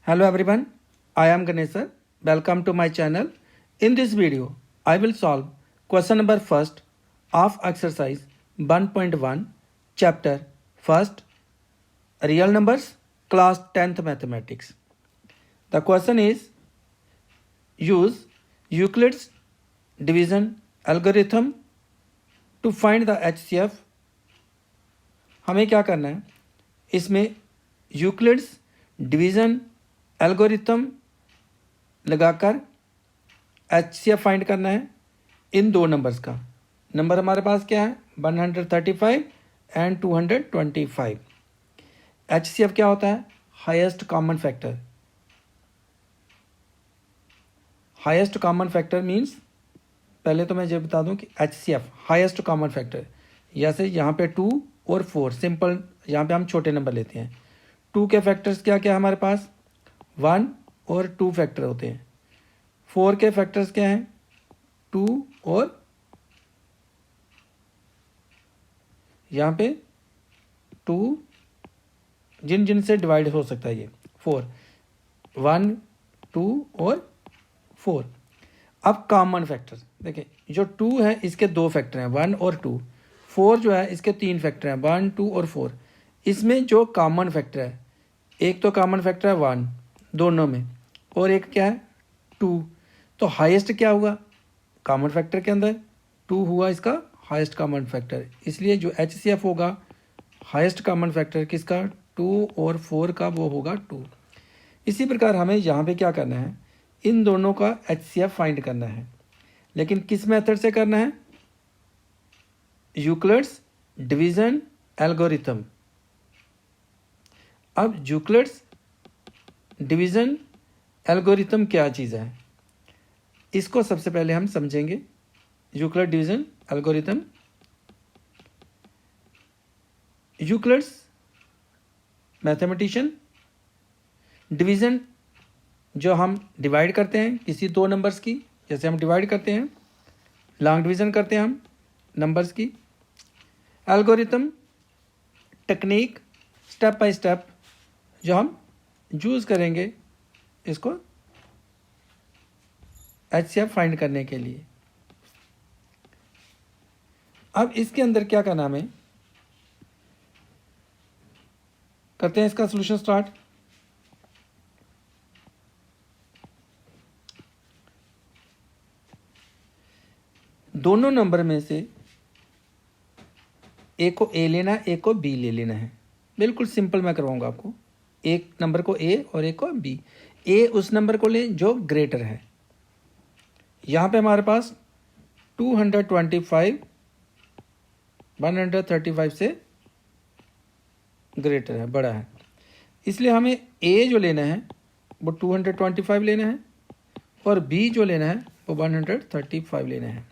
Hello everyone, I am Ganesh sir. Welcome to my channel. In this video, I will solve question number first of exercise 1.1 chapter first real numbers class 10th mathematics. The question is use Euclid's division algorithm to find the HCF. हमें क्या करना है, इसमें Euclid's division algorithm लगाकर HCF find करना है इन दो numbers का. नंबर हमारे पास क्या है 135 एंड 225. HCF क्या होता है, highest common factor. Highest common factor means, पहले तो मैं ये बता दूं कि HCF हाईएस्ट कॉमन फैक्टर, जैसे यहाँ पे 2 और 4 सिंपल, यहाँ पे हम छोटे नंबर लेते हैं. 2 के फैक्टर्स क्या क्या है हमारे पास, 1 और 2 फैक्टर होते हैं. 4 के फैक्टर्स क्या हैं, 2 और यहाँ पे 2, जिन जिन से डिवाइड हो सकता है ये 4, 1, 2 और 4. अब कॉमन फैक्टर देखिए, जो 2 है इसके 2 फैक्टर हैं 1 और 2. 4 जो है इसके 3 फैक्टर हैं 1, 2 और 4. इसमें जो कॉमन फैक्टर है, एक तो कॉमन फैक्टर है 1 दोनों में, और एक क्या है 2. तो हाईएस्ट क्या हुआ कॉमन फैक्टर के अंदर, 2 हुआ इसका हाईएस्ट कॉमन फैक्टर. इसलिए जो HCF होगा हाईएस्ट कॉमन फैक्टर किसका, 2 और 4 का, वो होगा 2. इसी प्रकार हमें यहाँ पे क्या करना है, इन दोनों का HCF फाइंड करना है. लेकिन किस मेथड से करना है, यूक्लिड्स डिवीज़न एल्गोरिथम. अब यूक्लिड्स डिवीज़न एल्गोरिथम क्या चीज़ है, इसको सबसे पहले हम समझेंगे. Euclid division algorithm, Euclid's mathematician, division जो हम डिवाइड करते हैं किसी दो नंबर्स की, जैसे हम डिवाइड करते हैं, लॉन्ग डिवीज़न करते हैं हम नंबर्स की. Algorithm technique, step by step जो हम यूज़ करेंगे इसको HCF फाइंड करने के लिए. अब इसके अंदर क्या करना, हमें करते हैं इसका सॉल्यूशन स्टार्ट. दोनों नंबर में से एक को A लेना है, एक को B ले लेना है. बिल्कुल सिंपल मैं करवाऊंगा आपको. एक नंबर को A और एक को B. A उस नंबर को लें जो ग्रेटर है. यहाँ पे हमारे पास 225 135 से ग्रेटर है, बड़ा है. इसलिए हमें A जो लेना है वो 225 लेना है, और B जो लेना है वो 135 लेना है.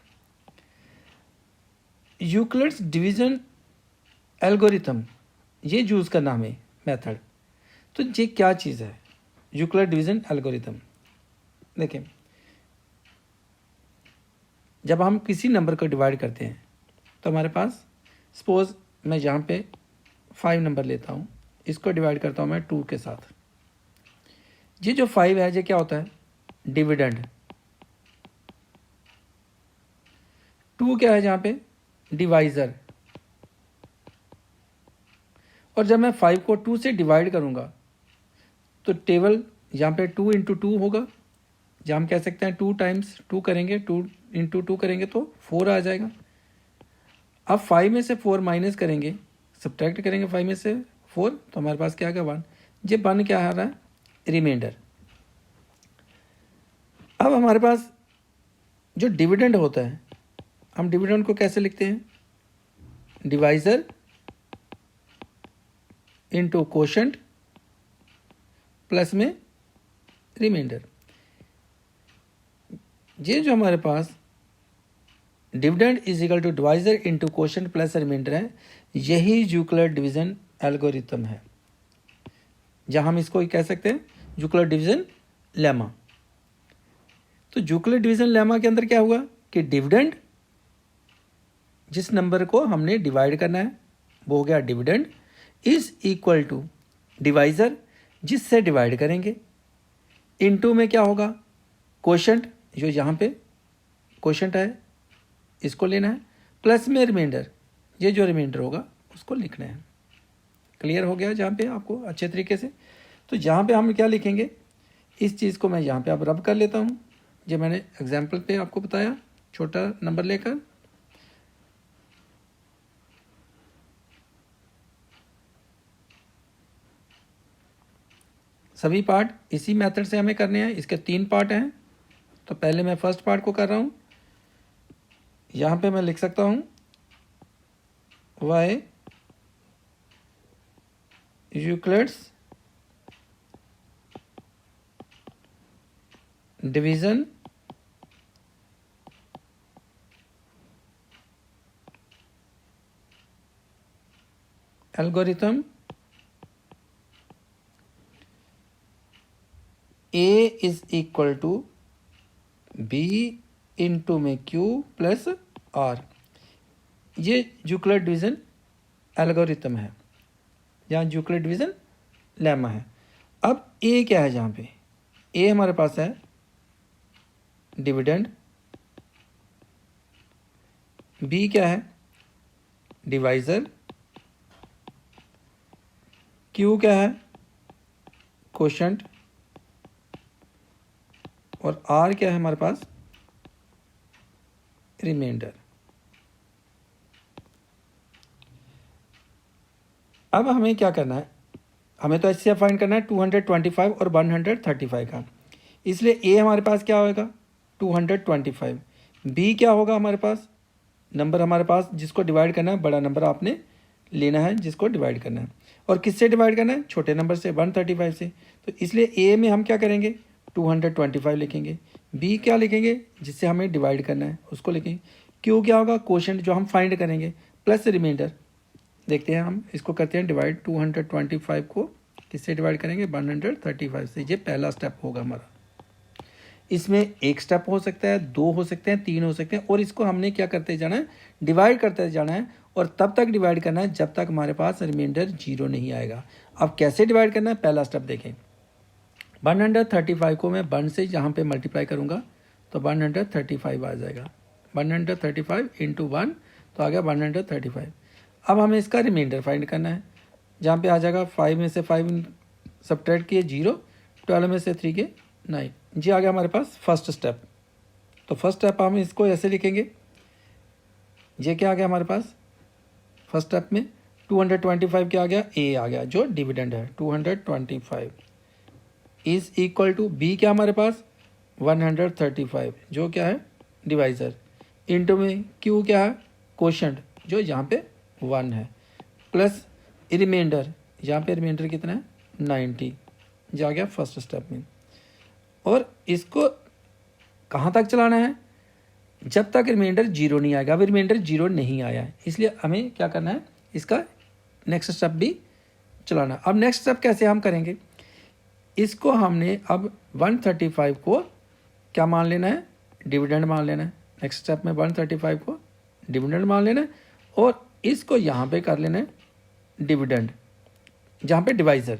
यूक्लिड्स डिवीज़न एल्गोरिथम ये यूज़ करना हमें मेथड. तो ये क्या चीज़ है यूक्लिड डिवीज़न एल्गोरिथम. देखिए, जब हम किसी नंबर को डिवाइड करते हैं तो हमारे पास, सपोज मैं यहाँ पे 5 नंबर लेता हूँ, इसको डिवाइड करता हूँ मैं 2 के साथ. ये जो 5 है ये क्या होता है, डिविडेंड. 2 क्या है यहाँ पे, डिवाइज़र. और जब मैं 5 को 2 से डिवाइड करूँगा तो टेबल यहाँ पे 2 इंटू 2 होगा, जहाँ हम कह सकते हैं 2 टाइम्स 2 करेंगे, 2 इंटू 2 करेंगे तो 4 आ जाएगा. अब 5 में से 4 माइनस करेंगे, सब्ट्रैक्ट करेंगे 5 में से 4, तो हमारे पास क्या आ गया 1. ये 1 क्या आ रहा है, रिमाइंडर. अब हमारे पास जो डिविडेंड होता है, हम डिविडेंड को कैसे लिखते हैं, डिवाइज़र इंटू कोशेंट प्लस में रिमाइंडर. ये जो हमारे पास dividend is equal to divisor into quotient plus remainder है, यही यूक्लिड डिवीज़न एल्गोरिथम है, जहाँ हम इसको कह सकते हैं यूक्लिड डिवीज़न लेमा. तो यूक्लिड डिवीज़न लेमा के अंदर क्या हुआ कि डिविडेंड, जिस नंबर को हमने डिवाइड करना है वो हो गया dividend, is equal to divisor जिससे डिवाइड करेंगे, इनटू में क्या होगा, क्वोशंट जो यहाँ पे क्वोशंट है इसको लेना है, प्लस में रिमाइंडर, ये जो रिमाइंडर होगा उसको लिखना है। क्लियर हो गया जहाँ पे आपको अच्छे तरीके से। तो यहाँ पे हम क्या लिखेंगे, इस चीज़ को मैं यहाँ पे अब रब कर लेता हूँ, जो मैंने एग्जाम्पल पे आपको बताया छोटा नंबर लेकर। सभी पार्ट इसी मेथड से हमें करने हैं, इसके 3 पार्ट हैं। तो पहले मैं फर्स्ट पार्ट को कर रहा हूँ। यहाँ पे मैं लिख सकता हूँ y Euclid's division algorithm a is equal to b into में q प्लस r। ये यूक्लिड डिवीजन एल्गोरिथम है, जहाँ यूक्लिड डिवीजन लेमा है। अब a क्या है, जहाँ पे a हमारे पास है डिविडेंड, b क्या है डिवाइजर, q क्या है क्वोशंट, और r क्या है हमारे पास रिमाइंडर। अब हमें क्या करना है, हमें तो HCF फाइंड करना है 225 और 135 का, इसलिए a हमारे पास क्या होगा 225, b क्या होगा हमारे पास नंबर, हमारे पास जिसको डिवाइड करना है, बड़ा नंबर आपने लेना है जिसको डिवाइड करना है, और किससे डिवाइड करना है छोटे नंबर से 135 से। तो इसलिए a में हम क्या करेंगे 225 लिखेंगे, b क्या लिखेंगे जिससे हमें डिवाइड करना है उसको लिखेंगे, q क्या होगा क्वोशंट जो हम फाइंड करेंगे, प्लस रिमाइंडर। देखते हैं हम इसको करते हैं डिवाइड, 225 को किससे डिवाइड करेंगे 135 से। ये पहला स्टेप होगा हमारा। इसमें एक स्टेप हो सकता है, 2 हो सकते हैं, 3 हो सकते हैं, और इसको हमने क्या करते जाना है डिवाइड करते जाना है, और तब तक डिवाइड करना है जब तक हमारे पास रिमाइंडर 0 नहीं आएगा। अब कैसे डिवाइड करना है, पहला स्टेप देखें। 135 को मैं 1 से यहाँ पे मल्टीप्लाई करूँगा तो 135 आ जाएगा, 135 इंटू 1 तो आ गया 135। अब हमें इसका रिमाइंडर फाइंड करना है, जहाँ पे आ जाएगा 5 में से 5 सब्ट्रैक्ट किए 0, 12 में से 3 के 9, जी आ गया हमारे पास फर्स्ट स्टेप। तो फर्स्ट स्टेप हम इसको ऐसे लिखेंगे, ये क्या आ गया हमारे पास फर्स्ट स्टेप में 225 क्या आ गया, a आ गया जो डिविडेंड है 225 इज इक्वल टू b क्या हमारे पास 135 जो क्या है डिवाइजर, इंटू में q क्या है क्वोशंट जो यहाँ पे 1 है, प्लस रिमाइंडर, यहाँ पे रिमाइंडर कितना है 90, जा गया फर्स्ट स्टेप में। और इसको कहाँ तक चलाना है, जब तक रिमाइंडर 0 नहीं आएगा। अभी रिमाइंडर 0 नहीं आया है, इसलिए हमें क्या करना है इसका नेक्स्ट स्टेप भी चलाना। अब नेक्स्ट स्टेप कैसे हम करेंगे, इसको हमने अब 135 को क्या मान लेना है डिविडेंड मान लेना है। नेक्स्ट स्टेप में 135 को डिविडेंड मान लेना है, और इसको यहाँ पे कर लेना है डिविडेंड, जहाँ पे डिवाइजर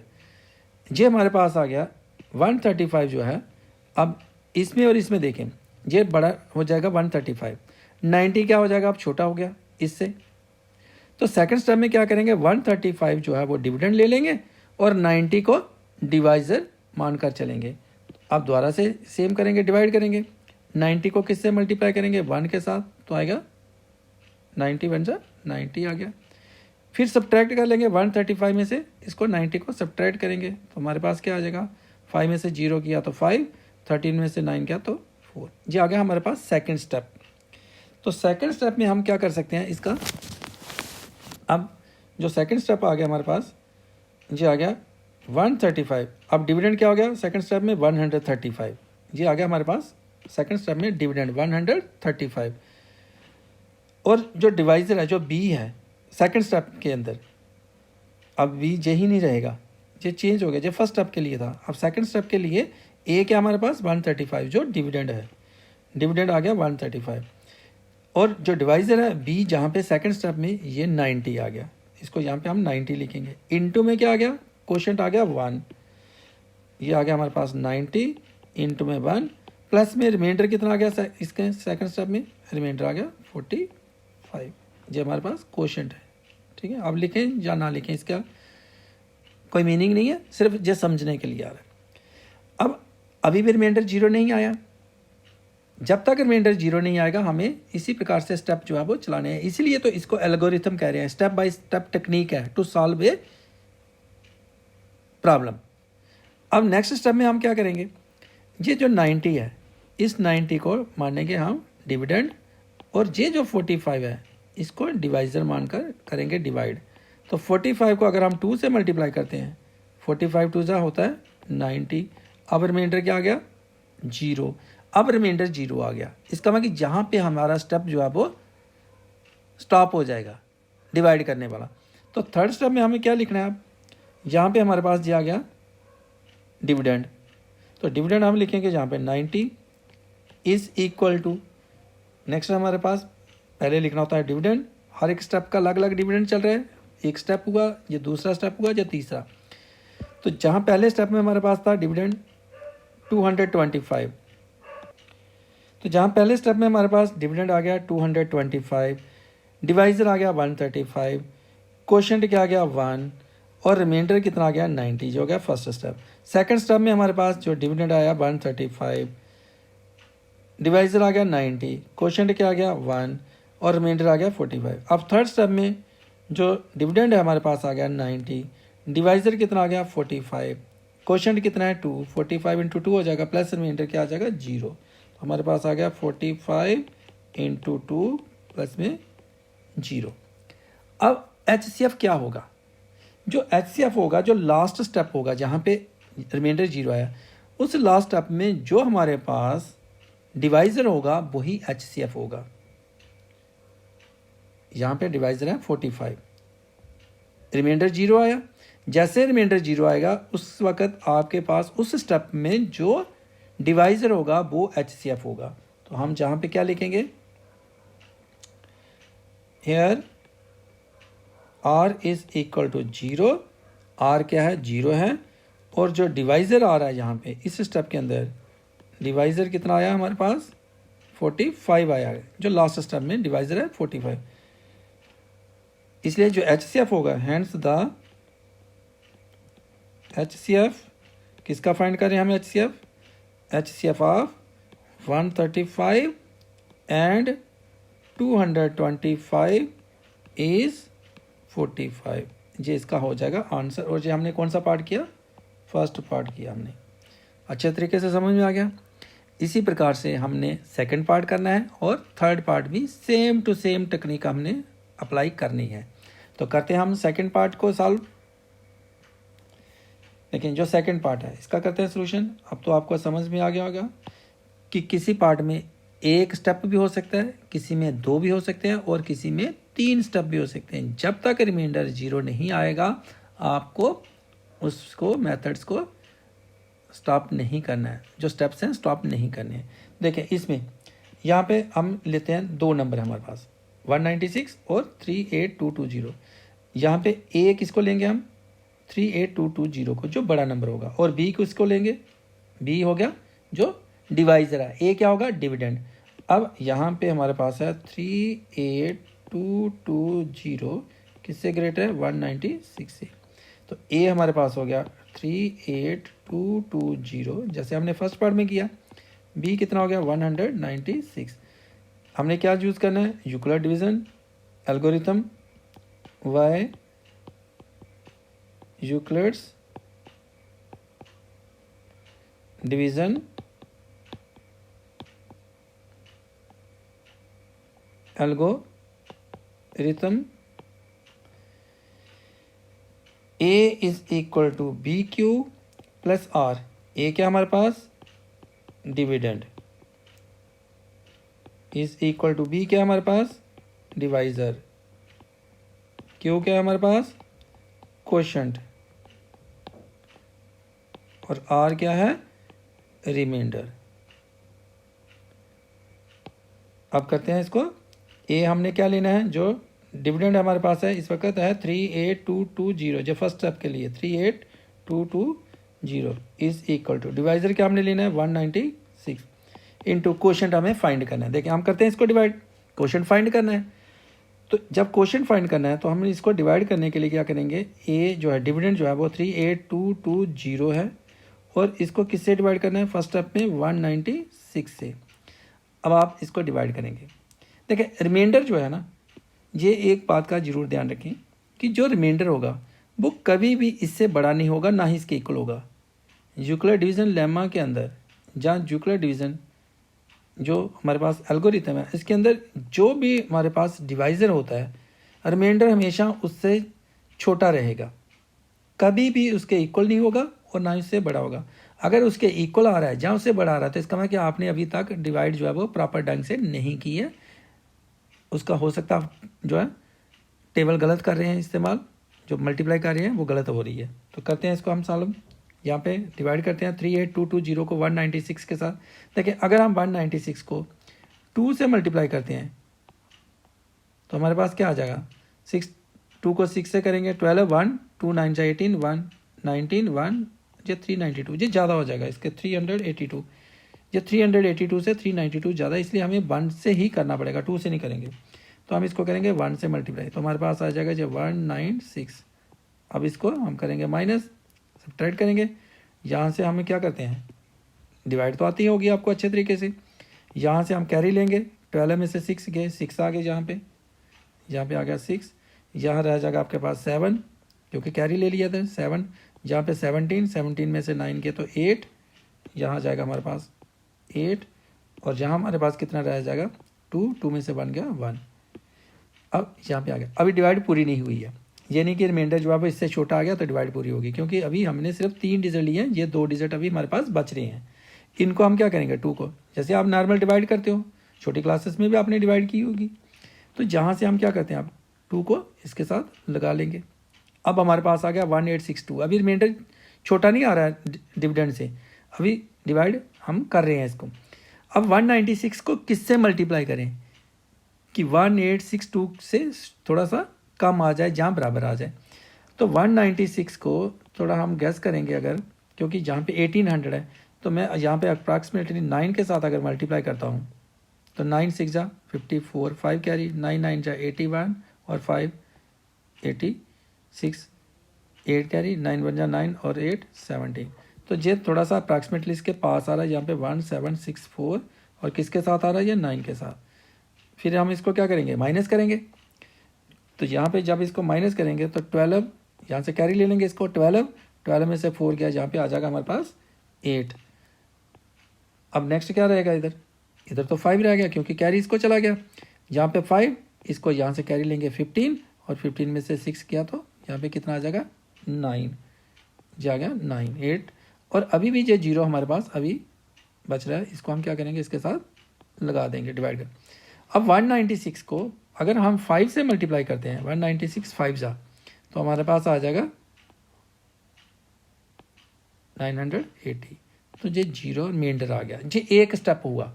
ये हमारे पास आ गया 135 जो है। अब इसमें और इसमें देखें, ये बड़ा हो जाएगा 135, 90 क्या हो जाएगा अब छोटा हो गया इससे। तो सेकंड स्टेप में क्या करेंगे 135 जो है वो डिविडेंड ले लेंगे और 90 को डिवाइजर मानकर चलेंगे। अब दोबारा से सेम करेंगे, डिवाइड करेंगे, 90 को किससे मल्टीप्लाई करेंगे 1 के साथ, तो आएगा 90 बन जा 90 आ गया। फिर सब्ट्रैक्ट कर लेंगे 135 में से इसको 90 को सब्ट्रैक्ट करेंगे तो हमारे पास क्या आ जाएगा, 5 में से 0 किया तो 5, 13 में से 9 किया तो 4, जी आ गया हमारे पास सेकंड स्टेप। तो सेकंड स्टेप में हम क्या कर सकते हैं इसका, अब जो सेकंड स्टेप आ गया हमारे पास जी आ गया 135। अब डिविडेंड क्या हो गया सेकंड स्टेप में 135, जी आ गया हमारे पास सेकंड स्टेप में डिविडेंड 135। और जो डिवाइजर है जो b है सेकंड स्टेप के अंदर, अब b जे ही नहीं रहेगा, ये चेंज हो गया, जो फर्स्ट स्टेप के लिए था। अब सेकंड स्टेप के लिए a क्या हमारे पास 135 जो डिविडेंड है, डिविडेंड आ गया 135, और जो डिवाइजर है b जहाँ पे सेकंड स्टेप में ये 90 आ गया, इसको यहाँ पे हम 90 लिखेंगे। इनटू में क्या आ गया क्वोशंट आ गया 1, ये आ गया हमारे पास 90 इंटू में 1 प्लस में रिमाइंडर कितना आ गया इसके सेकंड स्टेप में, रिमाइंडर आ गया 45। ये हमारे पास क्वोशंट है। ठीक है, अब लिखें या ना लिखें इसका कोई मीनिंग नहीं है, सिर्फ ये समझने के लिए आ रहा है। अब अभी भी रिमाइंडर 0 नहीं आया, जब तक रिमाइंडर 0 नहीं आएगा हमें इसी प्रकार से स्टेप जो है वो चलाने हैं। इसीलिए तो इसको एल्गोरिथम कह रहे हैं, स्टेप बाय स्टेप टेक्निक है टू सॉल्व ए प्रॉब्लम। अब नेक्स्ट स्टेप में हम क्या करेंगे, ये जो 90 है इस 90 को मानेंगे हम डिविडेंड, और ये जो 45 है इसको डिवाइजर मानकर करेंगे डिवाइड। तो 45 को अगर हम 2 से मल्टीप्लाई करते हैं, 45 2 जा होता है 90। अब रिमाइंडर क्या आ गया 0। अब रिमाइंडर 0 आ गया, इसका मतलब कि जहाँ पे हमारा स्टेप जो है वो स्टॉप हो जाएगा डिवाइड करने वाला। तो थर्ड स्टेप में हमें क्या लिखना है, अब यहाँ पे हमारे पास ये आ गया डिविडेंड, तो डिविडेंड हम लिखेंगे जहाँ पे 90 इज़ इक्वल टू, नेक्स्ट हमारे पास पहले लिखना होता है डिविडेंड, हर एक स्टेप का अलग अलग डिविडेंड चल रहा है, एक स्टेप हुआ, ये दूसरा स्टेप हुआ, या तीसरा। तो जहाँ पहले स्टेप में हमारे पास था डिविडेंड 225, तो जहाँ पहले स्टेप में हमारे पास डिविडेंड आ गया 225, डिवाइजर आ गया 135, क्वोशंट क्या आ गया 1, और रिमाइंडर कितना आ गया 90, जो हो गया फर्स्ट स्टेप। सेकंड स्टेप में हमारे पास जो डिविडेंड आया 135, डिवाइजर आ गया 90, क्वोशंट क्या आ गया 1, और रिमाइंडर आ गया 45। अब थर्ड स्टेप में जो डिविडेंड है हमारे पास आ गया 90, डिवाइजर कितना आ गया 45, क्वोशंट कितना है 2, 45 इंटू 2 हो जाएगा, प्लस रिमाइंडर क्या आ जाएगा 0। तो हमारे पास आ गया 45 इंटू 2 प्लस में 0। अब HCF क्या होगा, जो HCF होगा, जो लास्ट स्टेप होगा जहाँ पे रिमाइंडर 0 आया, उस लास्ट स्टेप में जो हमारे पास डिवाइजर होगा वही HCF होगा। यहाँ पे डिवाइजर है 45, रिमाइंडर 0 आया, जैसे रिमाइंडर 0 आएगा उस वक्त आपके पास उस स्टेप में जो डिवाइजर होगा वो HCF होगा। तो हम जहाँ पे क्या लिखेंगे, here R is equal to 0, R क्या है 0 है, और जो डिवाइजर आ रहा है यहाँ पे इस स्टेप के अंदर डिवाइजर कितना आया हमारे पास 45 आया है, जो लास्ट स्टेप में डिवाइजर है 45, इसलिए जो HCF होगा, हैंस द HCF किसका फाइंड करें हम, HCF ऑफ 135 एंड 225 इज 45, ये इसका हो जाएगा आंसर। और ये हमने कौन सा पार्ट किया, फर्स्ट पार्ट किया हमने, अच्छे तरीके से समझ में आ गया। इसी प्रकार से हमने सेकंड पार्ट करना है और थर्ड पार्ट भी सेम टू सेम टेक्निक हमने अप्लाई करनी है। तो करते हैं हम सेकंड पार्ट को सॉल्व। लेकिन जो सेकंड पार्ट है इसका करते हैं सोल्यूशन। अब तो आपको समझ में आ गया होगा कि किसी पार्ट में एक स्टेप भी हो सकता है, किसी में 2 भी हो सकते हैं, और किसी में 3 स्टेप भी हो सकते हैं। जब तक रिमाइंडर 0 नहीं आएगा आपको उसको मेथड्स को स्टॉप नहीं करना है, जो स्टेप्स हैं स्टॉप नहीं करने हैं। देखिए इसमें यहाँ पे हम लेते हैं 2 नंबर है हमारे पास 196 और 38220। यहाँ पे ए किसको लेंगे हम 38220 को, जो बड़ा नंबर होगा, और बी को इसको लेंगे, बी हो गया जो डिवाइजर है, ए क्या होगा डिविडेंड। अब यहाँ पे हमारे पास है 38220 किससे ग्रेटर है 196 से, तो ए हमारे पास हो गया 38220 जैसे हमने फर्स्ट पार्ट में किया। बी कितना हो गया 196। हमने क्या यूज़ करना है, Euclid division algorithm, why Euclid's division algorithm. A is equal to B Q plus R. A क्या हमारे पास dividend, is equal to B क्या हमारे पास डिवाइजर, क्यू क्या है हमारे पास क्वोशंट, और आर क्या है रिमाइंडर। अब करते हैं इसको, ए हमने क्या लेना है, जो डिविडेंड हमारे पास है इस वक्त है 38220, जो फर्स्ट स्टेप के लिए 38220 0 इज इक्वल टू, डिवाइजर क्या हमने लेना है 196 इंटू कोशेंट हमें फाइंड करना है। देखिए हम करते हैं इसको डिवाइड, कोशेंट फाइंड करना है। तो जब कोशेंट फाइंड करना है तो हम इसको डिवाइड करने के लिए क्या करेंगे, ए जो है डिविडेंड जो है वो 38220 है, और इसको किससे डिवाइड करना है, फर्स्ट स्टेप में 196 से। अब आप इसको डिवाइड करेंगे। देखिए रिमाइंडर जो है ना, ये एक बात का जरूर ध्यान रखें कि जो रिमाइंडर होगा वो कभी भी इससे बड़ा नहीं होगा, ना ही इसके इक्वल होगा। यूक्लिड डिवीज़न लेमा के अंदर, जहाँ यूक्लिड डिवीज़न जो हमारे पास एल्गोरिथम है, इसके अंदर जो भी हमारे पास डिवाइज़र होता है, रिमाइंडर हमेशा उससे छोटा रहेगा, कभी भी उसके इक्वल नहीं होगा और ना ही उससे बड़ा होगा। अगर उसके इक्वल आ रहा है, जहाँ उससे बड़ा आ रहा है, तो इसका मतलब कि आपने अभी तक डिवाइड जो है वो प्रॉपर ढंग से नहीं की है। उसका हो सकता है जो है टेबल गलत कर रहे हैं इस्तेमाल, जो मल्टीप्लाई कर रहे हैं वो गलत हो रही है। तो करते हैं इसको हम सॉल्व। यहाँ पे डिवाइड करते हैं 38220 को 196 के साथ। देखिए अगर हम 196 को 2 से मल्टीप्लाई करते हैं तो हमारे पास क्या आ जाएगा, 6, 2 को 6 से करेंगे 12, 1 2 9 जा 18, 1 19, 1 ये 392, ये ज़्यादा हो जाएगा इसके 382, ये 382 से 392 ज़्यादा, इसलिए हमें 1 से ही करना पड़ेगा, 2 से नहीं करेंगे। तो हम इसको करेंगे 1 से मल्टीप्लाई, तो हमारे पास आ जाएगा जो 196। अब इसको हम करेंगे माइनस, सब्ट्रैक्ट करेंगे। यहाँ से हमें क्या करते हैं, डिवाइड तो आती होगी आपको अच्छे तरीके से। यहाँ से हम कैरी लेंगे, 12 में से 6 गए, 6 आ गए यहाँ पे आ गया 6। यहाँ रह जाएगा आपके पास 7, क्योंकि कैरी ले लिया था 7। यहाँ पे 17 में से 9 गए तो 8, यहाँ जाएगा हमारे पास 8, और यहाँ हमारे पास कितना रह जाएगा 2 में से बन गया 1। अब यहाँ पे आ गया, अभी डिवाइड पूरी नहीं हुई है, ये नहीं कि रिमाइंडर जो है इससे छोटा आ गया तो डिवाइड पूरी होगी, क्योंकि अभी हमने सिर्फ 3 डिजिट लिए हैं, ये 2 डिजिट अभी हमारे पास बच रहे हैं। इनको हम क्या करेंगे, 2 को जैसे आप नॉर्मल डिवाइड करते हो, छोटी क्लासेस में भी आपने डिवाइड की होगी, तो जहाँ से हम क्या करते हैं, आप 2 को इसके साथ लगा लेंगे। अब हमारे पास आ गया 1862। अभी रिमाइंडर छोटा नहीं आ रहा है डिविडेंड से, अभी डिवाइड हम कर रहे हैं इसको। अब 196 को किससे मल्टीप्लाई करें कि 1862 से थोड़ा सा कम आ जाए, जहाँ बराबर आ जाए। तो 196 को थोड़ा हम गैस करेंगे अगर, क्योंकि जहाँ पे 1800 है, तो मैं यहाँ पे अप्रॉक्सीमेटली 9 के साथ अगर मल्टीप्लाई करता हूँ तो 9 6 जा 54, 5 कैरी, 9 9 जा 81 और 5 86, 8 कैरी, 9 1 जा 9 और 8 17। तो ये थोड़ा सा अप्रॉक्सीमेटली इसके पास आ रहा है, यहाँ पे 1764, और किसके साथ आ रहा है ये 9 के साथ। फिर हम इसको क्या करेंगे, माइनस करेंगे। तो यहाँ पे जब इसको माइनस करेंगे तो 12, यहाँ से कैरी ले लेंगे इसको, 12 में से 4 गया, यहाँ पे आ जाएगा हमारे पास 8। अब नेक्स्ट क्या रहेगा, इधर तो 5 रह गया, क्योंकि कैरी इसको चला गया। यहाँ पे 5, इसको यहाँ से कैरी लेंगे 15, और 15 में से 6 किया तो यहाँ पे कितना आ जाएगा 9, जा गया 9 8। और अभी भी ये 0 हमारे पास अभी बच रहा है, इसको हम क्या करेंगे, इसके साथ लगा देंगे डिवाइड कर। अब 196 को अगर हम 5 से मल्टीप्लाई करते हैं, 196 5 जा, तो हमारे पास आ जाएगा 980। तो ये 0 रिमाइंडर आ गया। ये एक स्टेप हुआ,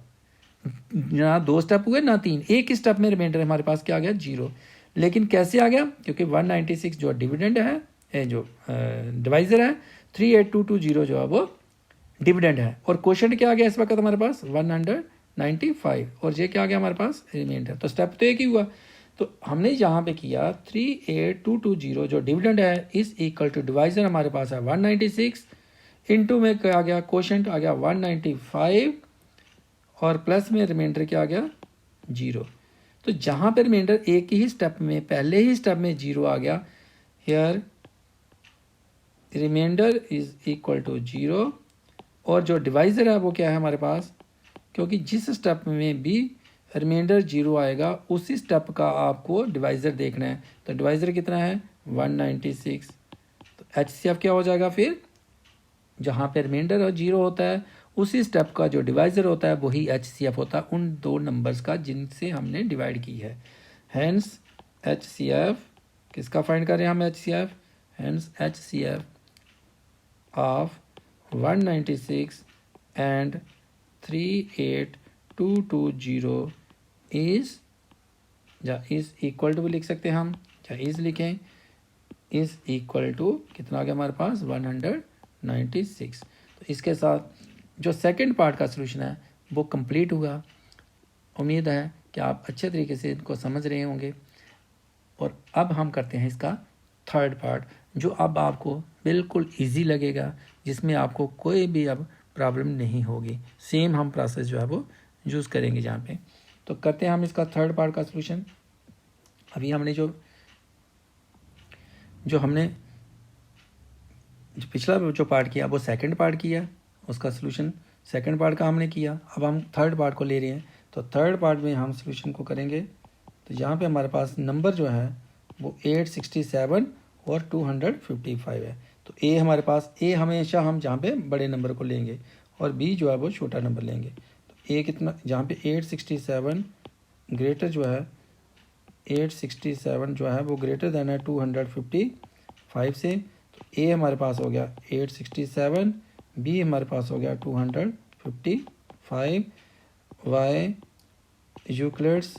ना 2 स्टेप हुए ना 3, एक स्टेप में रिमाइंडर हमारे पास क्या आ गया 0। लेकिन कैसे आ गया, क्योंकि 196 जो डिविडेंड है, जो डिवाइजर है, 38220 जो है वो डिविडेंड है, और क्वोशेंट क्या आ गया इस वक्त हमारे पास 195, और ये क्या आ गया हमारे पास रिमाइंडर। तो स्टेप तो एक ही हुआ। तो हमने यहाँ पे किया 38220 जो डिविडेंड है इज इक्वल टू, डिवाइजर हमारे पास है 196, इंटू में क्या आ गया, क्वोशेंट आ गया 195, और प्लस में रिमाइंडर क्या आ गया 0। तो जहाँ पे रिमाइंडर एक ही स्टेप में, पहले ही स्टेप में 0 आ गया, here remainder is equal to 0, और जो डिवाइजर है वो क्या है हमारे पास, क्योंकि जिस स्टेप में भी रिमाइंडर 0 आएगा उसी स्टेप का आपको डिवाइजर देखना है। तो डिवाइजर कितना है 196। तो HCF क्या हो जाएगा, फिर जहाँ पे रिमाइंडर और 0 होता है उसी स्टेप का जो डिवाइजर होता है वही HCF होता है उन 2 नंबर्स का जिनसे हमने डिवाइड की है। हैंस HCF किसका फाइंड कर रहे हैं हम, HCF, hence HCF of 196 and 38220 is equal to भी लिख सकते हैं हम, या इज लिखें, इज इक्वल टू कितना आ गया हमारे पास 100 96। तो इसके साथ जो सेकंड पार्ट का सलूशन है वो कंप्लीट हुआ। उम्मीद है कि आप अच्छे तरीके से इनको समझ रहे होंगे। और अब हम करते हैं इसका थर्ड पार्ट, जो अब आपको बिल्कुल इजी लगेगा, जिसमें आपको कोई भी अब प्रॉब्लम नहीं होगी। सेम हम प्रोसेस जो है वो यूज़ करेंगे यहाँ पे। तो करते हैं हम इसका थर्ड पार्ट का सलूशन। अभी हमने जो पिछला जो पार्ट किया वो सेकंड पार्ट किया, उसका सलूशन सेकंड पार्ट का हमने किया। अब हम थर्ड पार्ट को ले रहे हैं। तो थर्ड पार्ट में हम सलूशन को करेंगे। तो यहाँ पे हमारे पास नंबर जो है वो 867 और 255 है। तो ए हमारे पास, ए हमेशा हम जहाँ पे बड़े नंबर को लेंगे और बी जो है वो छोटा नंबर लेंगे। तो ए कितना, जहाँ पे 867 ग्रेटर जो है 867 जो है वो ग्रेटर देन है 255 से। तो ए हमारे पास हो गया 867, बी हमारे पास हो गया 255, by Euclid's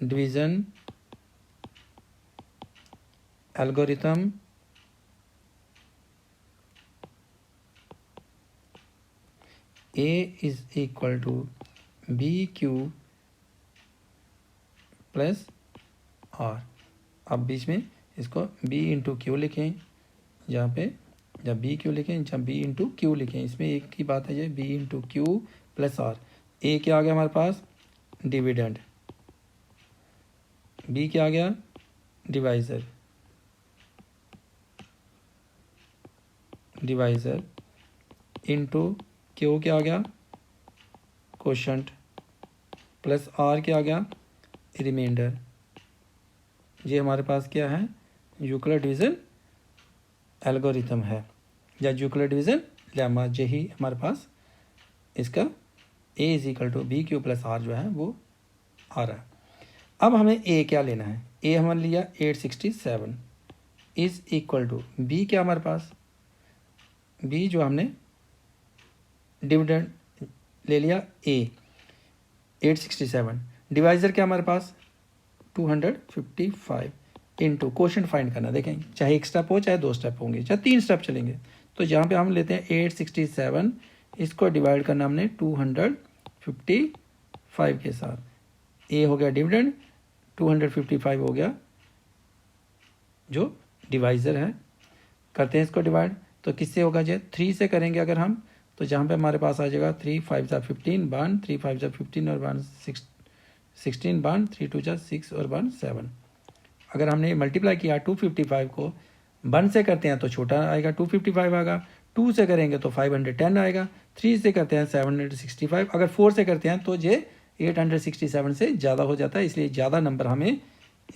division algorithm A is equal to B Q plus r. अब बीच में इसको b इंटू क्यू लिखें, जहाँ पे जब बी क्यू लिखें, जब b इंटू क्यू लिखें, इसमें एक ही बात है, ये b into Q plus R. A क्या आ गया हमारे पास, डिविडेंड। बी क्या आ गया, डिवाइज़र। डिवाइज़र इंटू क्यू क्या आ गया, कोशंट, प्लस आर क्या आ गया, रिमाइंडर। ये हमारे पास क्या है, यूक्लिड डिवीज़न एल्गोरिथम है, या यूक्लिड डिवीज़न लेमा। यही हमारे पास इसका a is equal to B Q plus r जो है वो आ रहा है। अब हमें a क्या लेना है, a हमने लिया 867 इज इक्वल टू b क्या हमारे पास, b जो हमने डिविडेंड ले लिया a 867, डिवाइज़र क्या हमारे पास 255 इंटू कोशंट फाइंड करना। देखें चाहे एक स्टेप हो चाहे दो स्टेप होंगे चाहे तीन स्टेप चलेंगे। तो यहाँ पे हम लेते हैं 867, इसको डिवाइड करना हमने 255 के साथ। ए हो गया डिविडेंड, 255 हो गया जो डिवाइज़र है। करते हैं इसको डिवाइड, तो किससे होगा जी, 3 से करेंगे अगर हम। तो जहाँ पे हमारे पास आ जाएगा 3 5 जा 15 1, 3 5 जा 15 और 1 16 1, 3 2 जा 6 और 1 7। अगर हमने मल्टीप्लाई किया 255 को 1 से करते हैं तो छोटा आएगा 255 आएगा, 2 से करेंगे तो 510 आएगा, 3 से करते हैं 765, अगर 4 से करते हैं तो ये 867 से ज़्यादा हो जाता है। इसलिए ज़्यादा नंबर हमें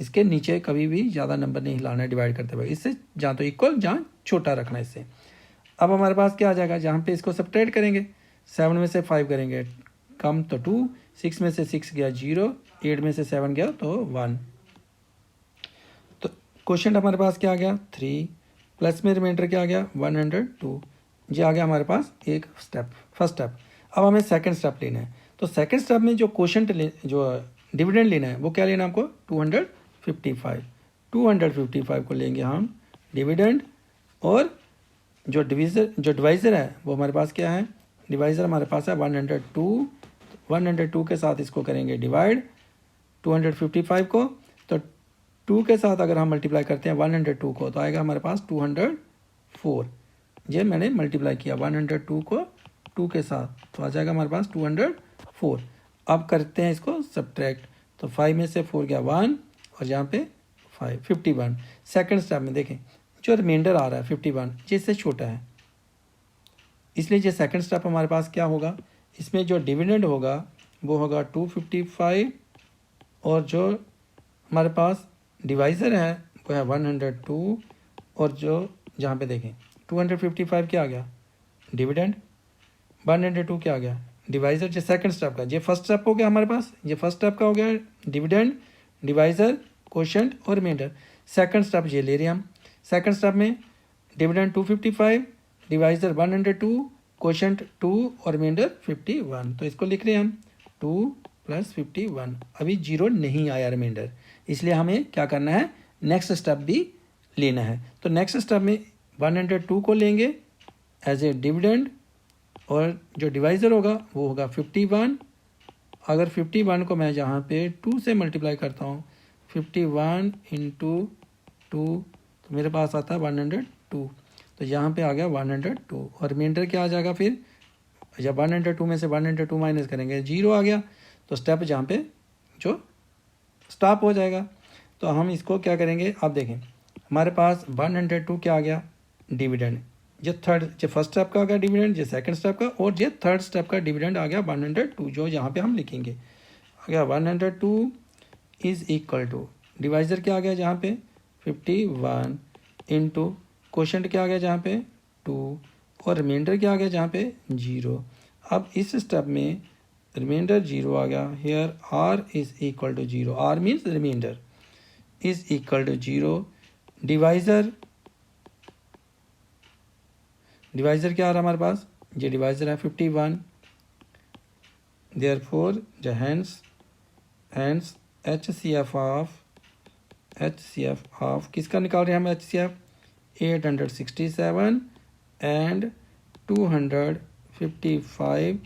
इसके नीचे कभी भी ज़्यादा नंबर नहीं लाना है डिवाइड करते हुए, इससे जहाँ तो इक्वल जहाँ छोटा रखना है इससे। अब हमारे पास क्या आ जाएगा, जहाँ पे इसको सब्ट्रैक्ट करेंगे 7 में से 5 करेंगे कम तो 2, 6 में से 6 गया 0, 8 में से 7 गया तो 1। तो क्वेश्चन हमारे पास क्या आ गया 3, प्लस में रिमाइंडर क्या आ गया 102। ये आ गया हमारे पास एक स्टेप, फर्स्ट स्टेप। अब हमें सेकंड स्टेप लेना है। तो सेकंड स्टेप में जो क्वेश्चन जो डिविडेंड लेना है वो क्या लेना है आपको 255 को लेंगे हम डिविडेंड। और जो डिवाइज़र है वो हमारे पास क्या है, डिवाइज़र हमारे पास है 102 के साथ इसको करेंगे डिवाइड 255 को। तो 2 के साथ अगर हम मल्टीप्लाई करते हैं 102 को तो आएगा हमारे पास 204। ये मैंने मल्टीप्लाई किया 102 को 2 के साथ तो आ जाएगा हमारे पास 204। अब करते हैं इसको सब्ट्रैक्ट, तो 5 में से 4 गया 1 और यहाँ पे 51। सेकंड स्टेप में देखें जो रिमाइंडर आ रहा है 51 जिससे छोटा है, इसलिए ये सेकंड स्टेप हमारे पास क्या होगा, इसमें जो डिविडेंड होगा वो होगा 255 और जो हमारे पास डिवाइज़र है वो है 102। और जो जहाँ पे देखें 255 क्या आ गया डिविडेंड, 102 क्या आ गया डिवाइज़र। जो सेकंड स्टेप का, ये फर्स्ट स्टेप हो गया हमारे पास, ये फर्स्ट स्टेप का हो गया डिविडेंड, डिवाइज़र, कोशंट और रिमाइंडर। सेकंड स्टेप ये ले रहे हैं हम। सेकंड स्टेप में डिविडेंड 255, डिवाइज़र 102, कोशंट 2 और रिमाइंडर 51। तो इसको लिख रहे हैं हम 2 + 51। अभी 0 नहीं आया रिमाइंडर, इसलिए हमें क्या करना है नेक्स्ट स्टेप भी लेना है। तो नेक्स्ट स्टेप में 102 को लेंगे एज ए डिविडेंड और जो डिवाइज़र होगा वो होगा 51। अगर 51 को मैं जहाँ पे 2 से मल्टीप्लाई करता हूँ, 51 इंटू 2 तो मेरे पास आता है 102। तो यहाँ पे आ गया 102 और रिमाइंडर क्या आ जाएगा फिर, जब 102 में से 102 माइनस करेंगे 0 आ गया। तो स्टेप जहाँ पे जो स्टॉप हो जाएगा। तो हम इसको क्या करेंगे, आप देखें हमारे पास 102 क्या आ गया डिविडेंड, जो फर्स्ट स्टेप का आ गया डिविडेंड, जो सेकंड स्टेप का और जो थर्ड स्टेप का डिविडेंड आ गया 102, जो यहाँ पे हम लिखेंगे आ गया 102 इज इक्वल टू डिवाइजर क्या आ गया जहाँ पे 51 इंटू क्वोशंट क्या आ गया जहाँ पे 2 और रिमाइंडर क्या आ गया जहाँ पे 0। अब इस स्टेप में रिमाइंडर 0 आ गया। Here r is equal to 0, r means remainder is equal to 0। Divisor क्या आ रहा है हमारे पास, ये डिवाइज़र है 51। देयरफॉर जो हैंस HCF ऑफ किसका निकाल रहे हैं हम, HCF 867 and 255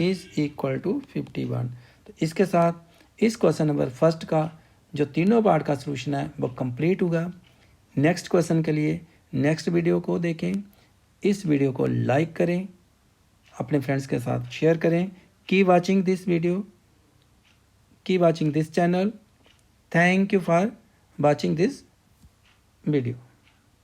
is equal to 51। तो इसके साथ इस क्वेश्चन नंबर फर्स्ट का जो तीनों पार्ट का सलूशन है वो कंप्लीट होगा। नेक्स्ट क्वेश्चन के लिए नेक्स्ट वीडियो को देखें। इस वीडियो को लाइक करें, अपने फ्रेंड्स के साथ शेयर करें। Keep watching this video, keep watching this channel. Thank you for watching this video.